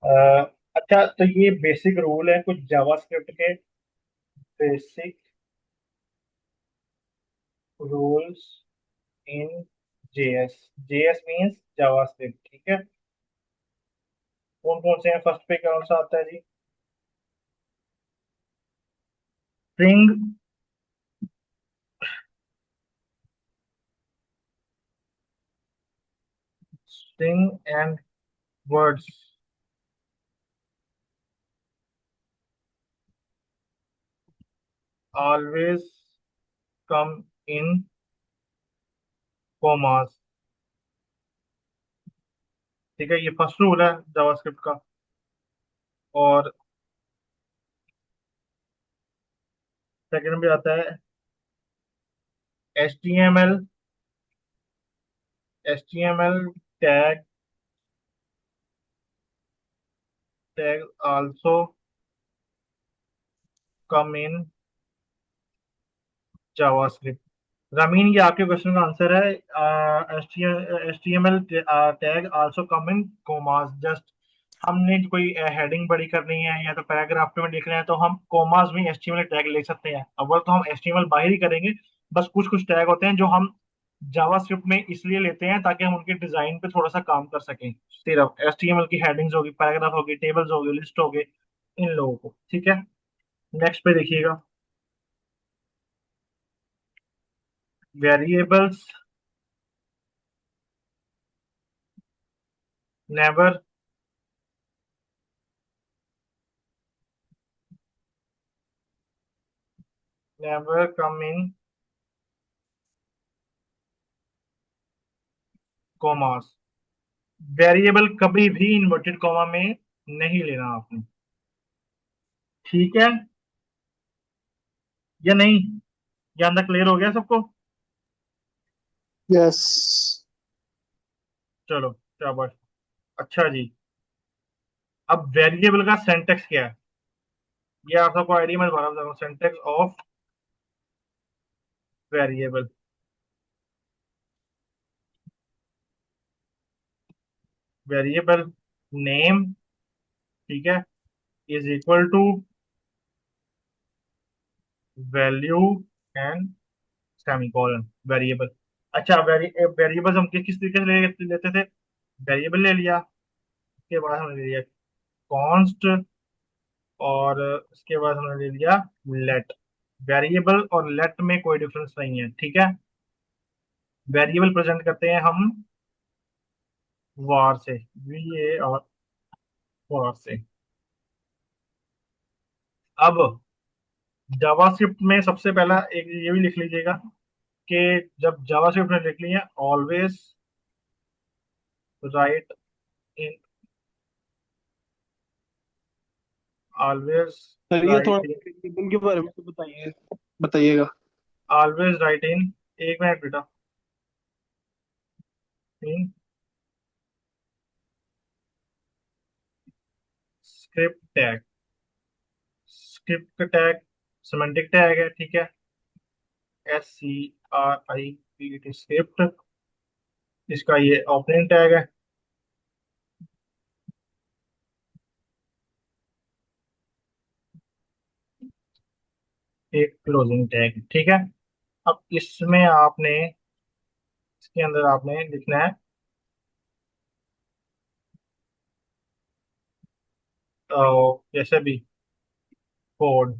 अच्छा, तो ये बेसिक रूल है कुछ जावास्क्रिप्ट के। Basic rules in JS. JS means JavaScript, ठीक है। कौन कौन से हैं? फर्स्ट पे कौन सा आता है जी? String. String and words always come in commas. ठीक है, ये फर्स्ट रूल है जावास्क्रिप्ट का। और सेकंड पे आता है H T M L. H T M L tag tag also come in JavaScript. Ramin, ये आपके क्वेश्चन का आंसर है। H T M L tag also come in commas. Just हमने कोई हेडिंग बड़ी करनी है या तो पैराग्राफ में लिख रहे हैं तो हम कोमास में H T M L tag ले सकते हैं। अव्वल तो हम एच टी एम एल बाहर ही करेंगे। बस कुछ कुछ टैग होते हैं जो हम जावास्क्रिप्ट में इसलिए लेते हैं ताकि हम उनके डिजाइन पे थोड़ा सा काम कर सकें। सिर्फ एच टी एम एल की हेडिंग्स होगी, पैराग्राफ होगी, टेबल्स होगी, लिस्ट होगी, इन लोगों को। ठीक है, नेक्स्ट पे देखिएगा। Variables never never come in commas. Variable कभी भी इन्वर्टेड कॉमा में नहीं लेना आपने। ठीक है या नहीं? ये अंदर क्लियर हो गया सबको? यस। चलो, शाबाश। अच्छा जी, अब वेरिएबल का सिंटेक्स क्या है ये आप सबको आइडिया, मैं दोबारा बता रहा हूँ। Syntax of variable. Variable name, ठीक है, is equal to value and semicolon. Variable. अच्छा, वेरिएबल हम किस किस तरीके से लेते थे? वेरिएबल ले लिया, उसके बाद हमने ले लिया कॉन्स्ट, और उसके बाद हमने ले लिया लेट। वेरिएबल और लेट में कोई डिफरेंस नहीं है, ठीक है। वेरिएबल प्रेजेंट करते हैं हम वार से, वी ए और वार से। अब जावास्क्रिप्ट में सबसे पहला एक ये भी लिख लीजिएगा कि जब जावास्क्रिप्ट में लिख लिया ऑलवेज राइट इन, ऑलवेज सर ये थोड़ा राइट इन, वेरिएबल के बारे में तो बताइए, बताइएगा। ऑलवेज राइट इन, एक मिनट बेटा, in script tag. Script tag semantic tag है, ठीक है। SCRIPT स्क्रिप्ट, इसका ये ओपनिंग टैग है। एक क्लोजिंग टैग, ठीक है। अब इसमें आपने, इसके अंदर आपने लिखना है जैसे भी कोड,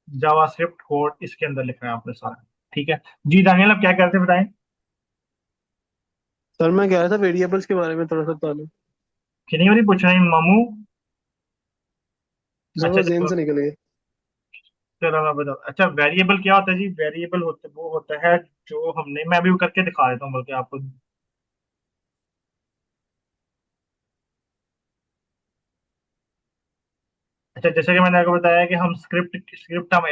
जावास्क्रिप्ट कोड इसके अंदर लिखना है आपने सारा। ठीक है जी। दानियल, अब क्या करते हैं बताएं? सर मैं कह रहा था वेरिएबल्स के बारे में थोड़ा सा बताना। कि नहीं, वाली पूछ रहे हैं मामू। सर अच्छा वो जेन चलो, से निकल गए। चलो मैं बताऊँ। अच्छा, वेरिएबल क्या होता है जी? वेरिएबल होते वो होता है जो हमने, मैं भी करके दिखा देता हूँ बल्कि आपको। अच्छा, जैसे कि मैंने आपको बताया कि हम स्क्रिप्ट स्क्रिप्ट हम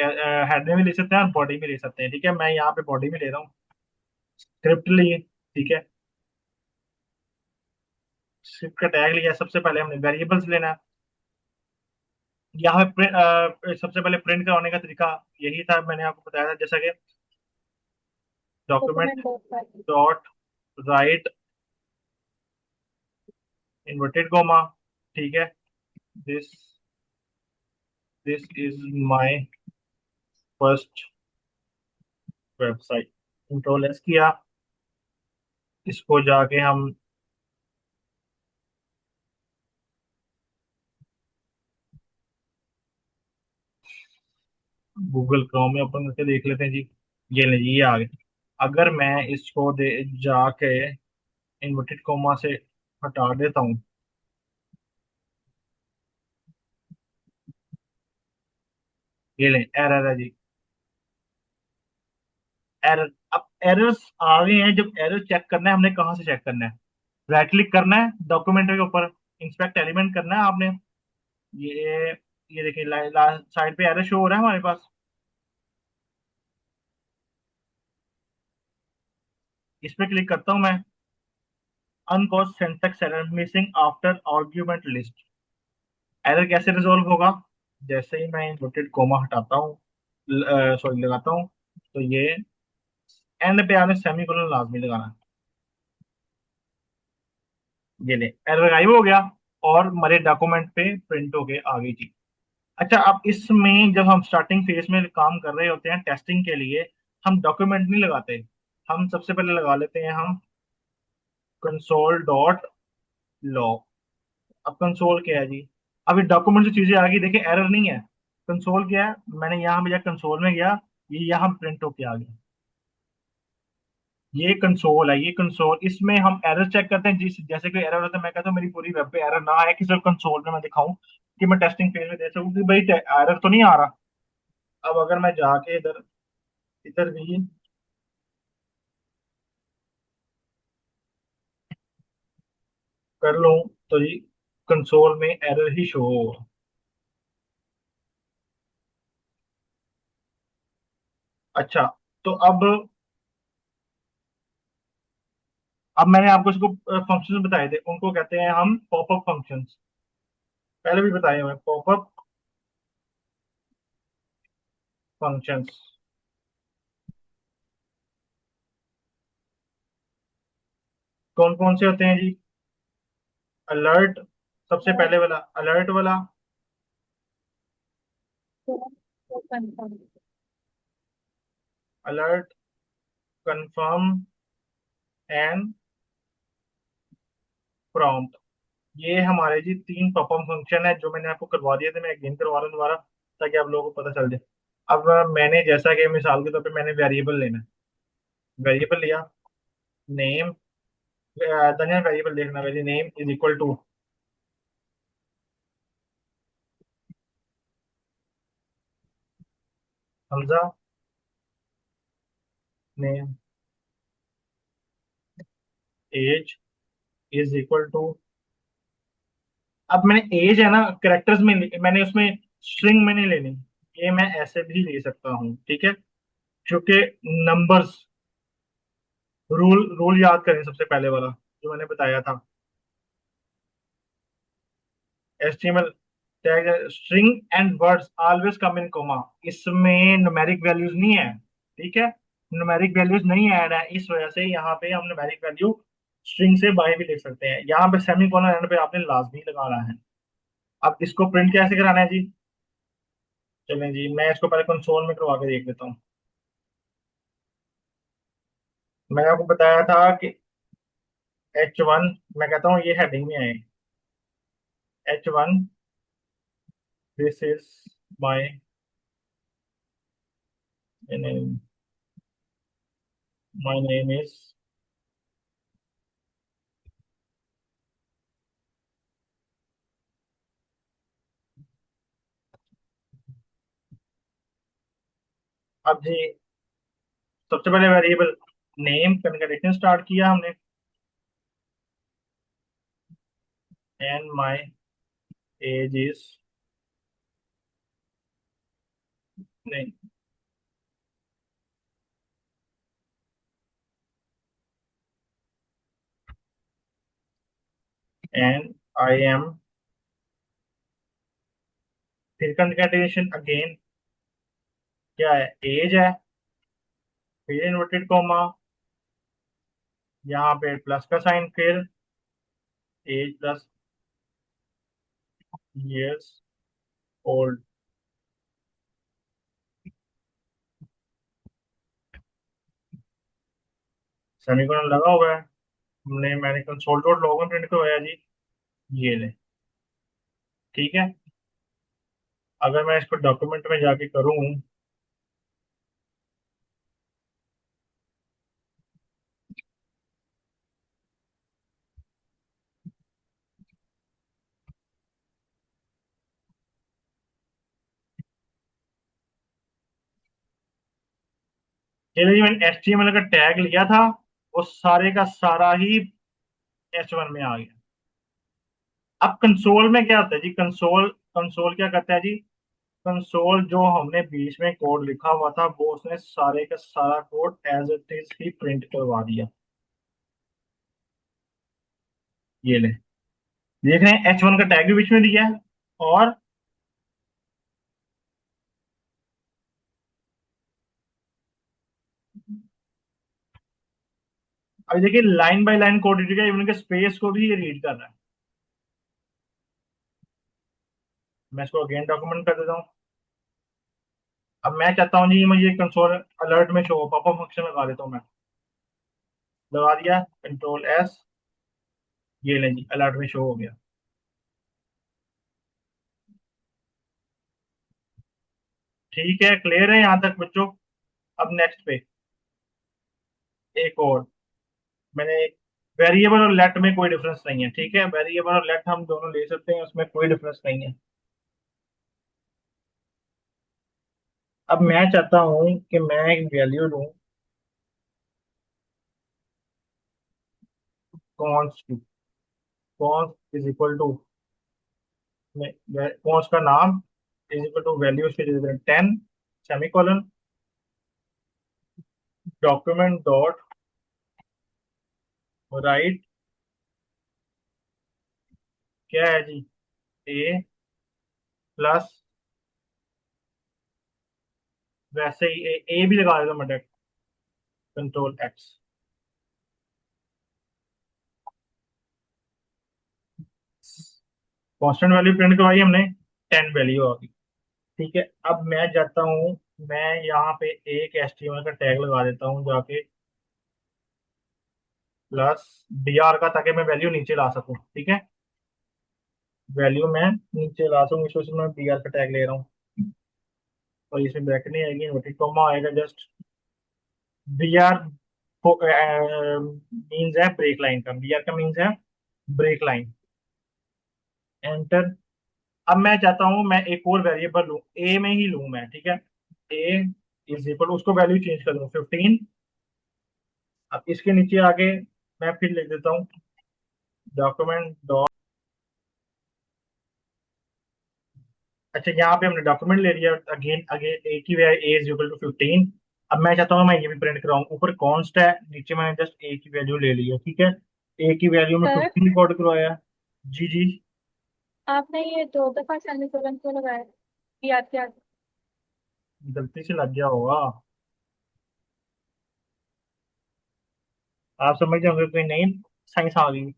हेड में भी ले सकते हैं और बॉडी में ले सकते हैं, ठीक है। मैं यहाँ पे बॉडी में ले रहा हूँ, स्क्रिप्ट लिए, ठीक है। स्क्रिप्ट का टैग लिया, सबसे पहले हमने वेरिएबल्स लेना है। यहाँ पे सबसे पहले प्रिंट कराने का तरीका यही था, मैंने आपको बताया था, जैसा कि document dot right inverted coma, ठीक है। This this is my first website, control S किया। इसको जाके हम गूगल क्रोम में ओपन करके देख लेते हैं जी। ये ले जी, ये आ गया। अगर मैं इसको दे जाके इन्वर्टेड कोमा से हटा देता हूँ, ये ले एरर है जी। एरर, अब एरर्स आ गए हैं। जब एरर चेक करना है हमने कहाँ से चेक करना है? राइट क्लिक करना है डॉक्यूमेंट के ऊपर, इंस्पेक्ट एलिमेंट करना है आपने। ये ये देखिए साइड पे एरर शो हो रहा है हमारे पास। इस पे क्लिक करता हूँ मैं। Uncaught syntax error missing after argument list. Error कैसे रिजोल्व होगा? जैसे ही मैं इन्वर्टेड कोमा हटाता हूँ, सॉरी लगाता हूँ, तो ये एंड पे आपने सेमीकोलन लाजमी लगाना है। ये ले एरर गायब हो गया और हमारे डॉक्यूमेंट पे प्रिंट होके आ गई थी। अच्छा, अब इसमें जब हम स्टार्टिंग फेज में काम कर रहे होते हैं टेस्टिंग के लिए, हम डॉक्यूमेंट नहीं लगाते। हम सबसे पहले लगा लेते हैं हम कंसोल डॉट लॉग। अब कंसोल क्या है जी? अभी डॉक्यूमेंट से चीजें आ गई, देखिए एरर नहीं है। कंसोल क्या है? मैंने यहाँ भेजा, कंसोल में गया, ये यहाँ प्रिंट होके आ गया। ये कंसोल है, ये कंसोल। इसमें हम एरर चेक करते हैं जिस जैसे कोई एरर होता है, मैं कहता हूँ मेरी पूरी वेब पे एरर ना आए, कि सिर्फ कंसोल में मैं दिखाऊं कि मैं टेस्टिंग फेज में दे सकूं कि भाई एरर तो नहीं आ रहा। अब अगर मैं जाके इधर इधर भी कर लूं, तो जी कंसोल में एरर ही शो होगा। अच्छा, तो अब मैंने आपको इसको फंक्शंस बताए थे, उनको कहते हैं हम पॉपअप फंक्शंस। पहले भी बताए हुए पॉपअप फंक्शंस। कौन कौन से होते हैं जी? अलर्ट, सबसे पहले वाला अलर्ट वाला। Alert, confirm and prompt. ये हमारे जी तीन पॉपअप फंक्शन है जो मैंने आपको करवा दिए थे। मैं अगेन करवा रहा हूँ दोबारा, ताकि आप लोगों को पता चल जाए। अब मैंने जैसा कि मिसाल के तौर पे मैंने वेरिएबल लेना है, वेरिएबल लिया, नेम, दनिया वेरिएबल देखना, var name is equal to Hamza, name, age is equal to. अब मैंने एज है ना करेक्टर्स में मैंने उसमें स्ट्रिंग में नहीं लेनी, ये मैं ऐसे भी ले सकता हूँ, ठीक है। क्योंकि नंबर्स, रूल रूल याद करें सबसे पहले वाला जो मैंने बताया था। HTML tag string and words always come in comma. इसमें न्यूमेरिक वैल्यूज नहीं है, ठीक है। न्यूमेरिक वैल्यूज नहीं ऐड है, इस वजह से यहाँ पे हम न्यूमेरिक वैल्यू स्ट्रिंग से बाय भी लिख सकते हैं। यहाँ पे सेमी कोलन एंड पे आपने लाजमी लगाना है। अब इसको प्रिंट कैसे कराना है जी? चलें जी, मैं इसको पहले कंसोल में करवा के देख लेता हूँ। मैंने आपको बताया था कि H1, मैं कहता हूँ ये हेडिंग में आए, H1, this is my name, my name is. अब जी सबसे पहले वेरिएबल नेम कन्केटेशन स्टार्ट किया हमने, एंड माई एज इज, नहीं, एंड आई एम, फिर कन्केटेशन अगेन, क्या है, एज है, फिर इन्वर्टेड कॉमा, यहाँ पे प्लस का साइन, फिर age plus years old। Semicolon लगा हुआ है। मैंने कंसोल डॉट लॉग प्रिंट करवाया जी। ये ले। ठीक है। अगर मैं इसको डॉक्यूमेंट में जाके करूँ, चलिए जी, मैंने HTML का टैग लिया था, वो सारे का सारा ही H1 में आ गया। अब कंसोल में क्या होता है जी? कंसोल कंसोल क्या करता है जी? कंसोल जो हमने बीच में कोड लिखा हुआ था, वो उसने सारे का सारा कोड एज इट इज ही प्रिंट करवा दिया। ये ले। देख रहे हैं, H1 का टैग भी बीच में दिया है। और अभी देखिए, line by line code read कर, इवन के स्पेस को भी ये रीड कर रहा है। मैं इसको अगेन डॉक्यूमेंट कर देता हूँ। अब मैं चाहता हूँ जी, मुझे कंसोल अलर्ट में शो पॉपअप फंक्शन लगा देता हूँ मैं। लगा दिया, Ctrl+S। ये ले जी, अलर्ट में शो हो गया। ठीक है, क्लियर है यहाँ तक बच्चों? अब नेक्स्ट पे एक और। मैंने वेरिएबल और लेट में कोई डिफरेंस नहीं है, ठीक है? वेरिएबल और लेट हम दोनों ले सकते हैं, उसमें कोई डिफरेंस नहीं है। अब मैं चाहता हूँ कि मैं एक वैल्यू लूँ, कॉन्स्ट की। Const is equal to, const का नाम इज इक्वल टू वैल्यू उसके 10 सेमीकोलन, डॉक्यूमेंट डॉट राइट, क्या है जी, ए प्लस, वैसे ही ए भी लगा देता मैं, Ctrl+X। कांस्टेंट वैल्यू प्रिंट करवाई हमने, 10 वैल्यू आ गई। ठीक है। अब मैं जाता हूँ, मैं यहाँ पे एक HTML का टैग लगा देता हूँ जाके, प्लस BR का, ताकि मैं वैल्यू नीचे ला सकूँ। ठीक है, वैल्यू मैं नीचे ला सकूँ, इसमें मैं BR का टैग ले रहा हूँ। और इसमें ब्रैकेट नहीं आएगी, इन्वर्टेड कॉमा आएगा जस्ट। BR मीन्स है ब्रेक लाइन का, BR का मीन्स है ब्रेक लाइन। एंटर। अब मैं चाहता हूँ मैं एक और वेरिएबल लूँ, ए में ही लूँ मैं। ठीक है, ए इज इक्वल, उसको वैल्यू चेंज कर दूँ 15। अब इसके नीचे आगे मैं फिर लिख देता हूँ डॉक्यूमेंट डॉट, अच्छा यहाँ पे हमने डॉक्यूमेंट ले लिया, अगेन अगेन ए की value a is equal to 15। अब मैं चाहता हूँ मैं ये भी प्रिंट कराऊँ, ऊपर कॉन्स्ट है, नीचे मैंने जस्ट ए की वैल्यू ले ली है। ठीक है, ए की वैल्यू में सर 15 रिकॉर्ड करवाया। जी जी। आपने ये 2 दफा सेमीकोलन क्यों लगाया? याद क्या? गलती से लग गया होगा, आप समझ जाओगे, कोई नई साइंस आ गई।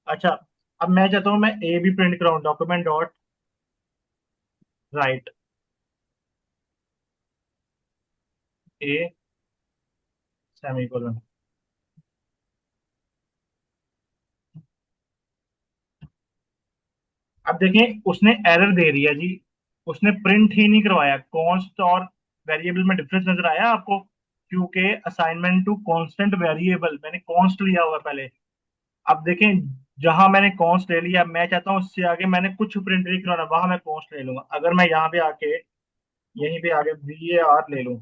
अच्छा, अब मैं चाहता हूँ मैं ए भी प्रिंट कराऊँ, डॉक्यूमेंट डॉट राइट, ए सेमीकोलन। अब देखें, उसने एरर दे दिया जी, उसने प्रिंट ही नहीं करवाया। कॉन्स्ट और वेरिएबल में डिफरेंस नजर आया आपको? क्योंकि असाइनमेंट टू कांस्टेंट वेरिएबल, मैंने कॉन्स्ट लिया हुआ पहले। अब देखें, जहां मैंने कॉन्स्ट ले लिया, मैं चाहता हूँ उससे आगे मैंने कुछ प्रिंट नहीं करवाना, वहां मैं कॉन्स्ट ले लूंगा। अगर मैं यहाँ पे आके, यहीं पे आगे VAR ले लूँ,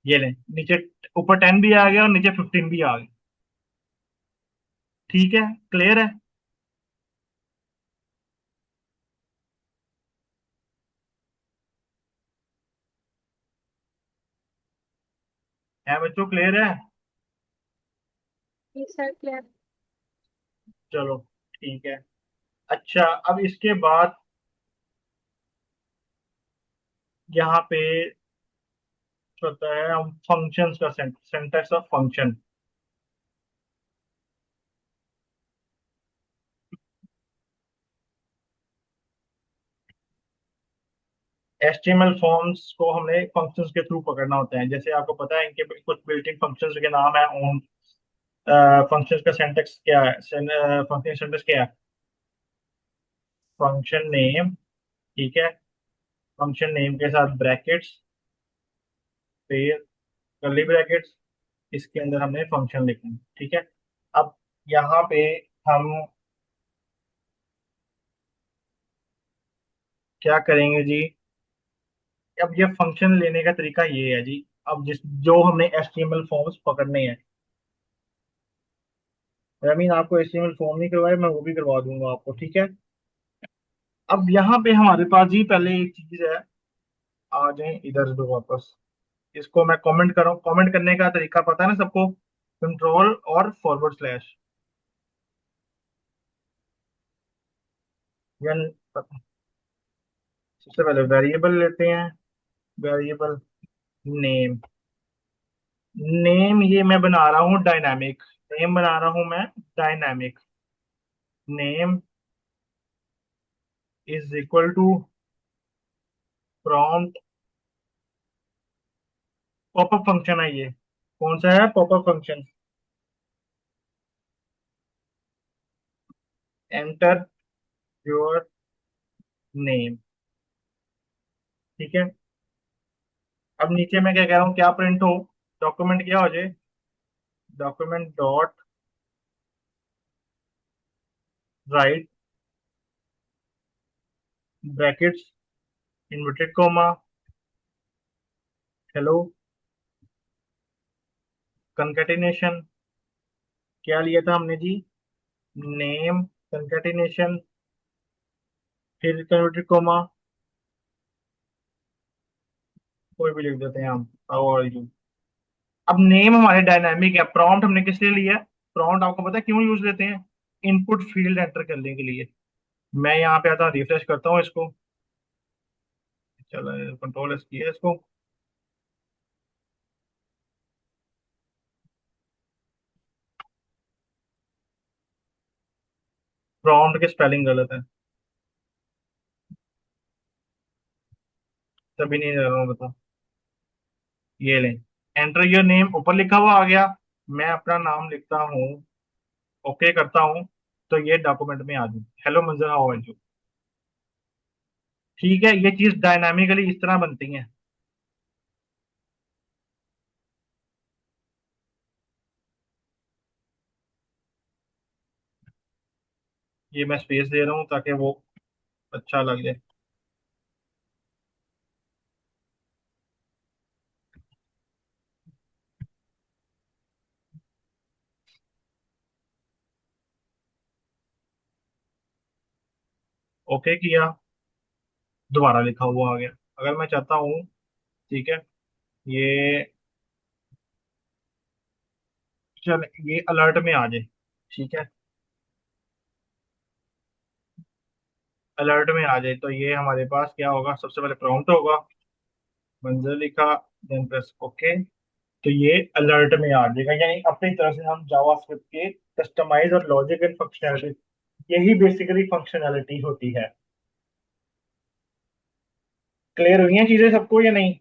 ये लें नीचे, ऊपर 10 भी आ गया और नीचे 15 भी आ गया। ठीक है, क्लियर है बच्चों? क्लियर है? ये सर क्लियर। चलो, ठीक है। अच्छा, अब इसके बाद यहाँ पे होता है हम फंक्शंस का, syntax of function. HTML forms को हमने फंक्शंस के थ्रू पकड़ना होता है। जैसे आपको पता है इनके कुछ बिल्ट इन फंक्शंस के नाम है ओन। फंक्शंस का सिंटेक्स क्या है? फंक्शन सिंटेक्स क्या है? फंक्शन नेम, ठीक है। फंक्शन नेम के साथ ब्रैकेट्स, फिर कर्ली ब्रैकेट्स, इसके अंदर हमने फंक्शन लिखना है, ठीक है। अब यहाँ पे हम क्या करेंगे जी? अब ये फंक्शन लेने का तरीका ये है जी। अब जिस जो हमने HTML फॉर्म्स पकड़ने हैं, आई मीन आपको HTML फॉर्म नहीं करवाए, मैं वो भी करवा दूंगा आपको, ठीक है। अब यहाँ पे हमारे पास जी पहले एक चीज है। आ जाए इधर दो वापस। इसको मैं कमेंट करूँ, कमेंट करने का तरीका पता है ना सबको? कंट्रोल और फॉरवर्ड स्लैश, या सबसे पहले वेरिएबल लेते हैं। Variable name. नेम ये मैं बना रहा हूँ डायनामिक। नेम बना रहा हूँ मैं dynamic. Name is equal to prompt. Popup function है ये। कौन सा है? Popup function. Enter your name, ठीक है। अब नीचे मैं क्या कह रहा हूँ, क्या प्रिंट हो? डॉक्यूमेंट क्या हो जाए? Document dot write brackets inverted comma hello concatenation. क्या लिया था हमने जी? नेम कंकेटिनेशन, फिर इनवर्टेड कॉमा, कोई भी लिख देते हैं हम। How are you. अब नेम हमारे डायनामिक है। प्रॉम्प्ट हमने किस लिए लिया है? प्रॉम्प्ट आपको पता है क्यों यूज लेते हैं? इनपुट फील्ड एंटर करने के लिए। मैं यहाँ पे आता हूँ, रिफ्रेश करता हूँ इसको। चलो, कंट्रोल एस किया इसको। प्रॉम्प्ट की स्पेलिंग गलत है, तभी नहीं दे रहा हूँ, बता। ये लें, एंटर योर नेम ऊपर लिखा हुआ आ गया। मैं अपना नाम लिखता हूँ, ओके करता हूँ, तो ये डॉक्यूमेंट में आ जाए, हेलो मंजर हाउ आर यू। ठीक है, ये चीज डायनामिकली इस तरह बनती है। ये मैं स्पेस दे रहा हूँ ताकि वो अच्छा लग जाए। ओके किया, दोबारा लिखा हुआ आ गया। अगर मैं चाहता हूँ, ठीक है, ये चल ये अलर्ट में आ जाए, ठीक है, अलर्ट में आ जाए, तो ये हमारे पास क्या होगा? सबसे पहले प्रॉम्प्ट होगा, मंजर लिखा, देन प्रेस ओके, तो ये अलर्ट में आ जाएगा। यानी अपनी तरफ से हम जावास्क्रिप्ट के कस्टमाइज और लॉजिक एंड फंक्शनैलिटी, यही बेसिकली फंक्शनैलिटी होती है। क्लियर हुई हैं चीजें सबको या नहीं?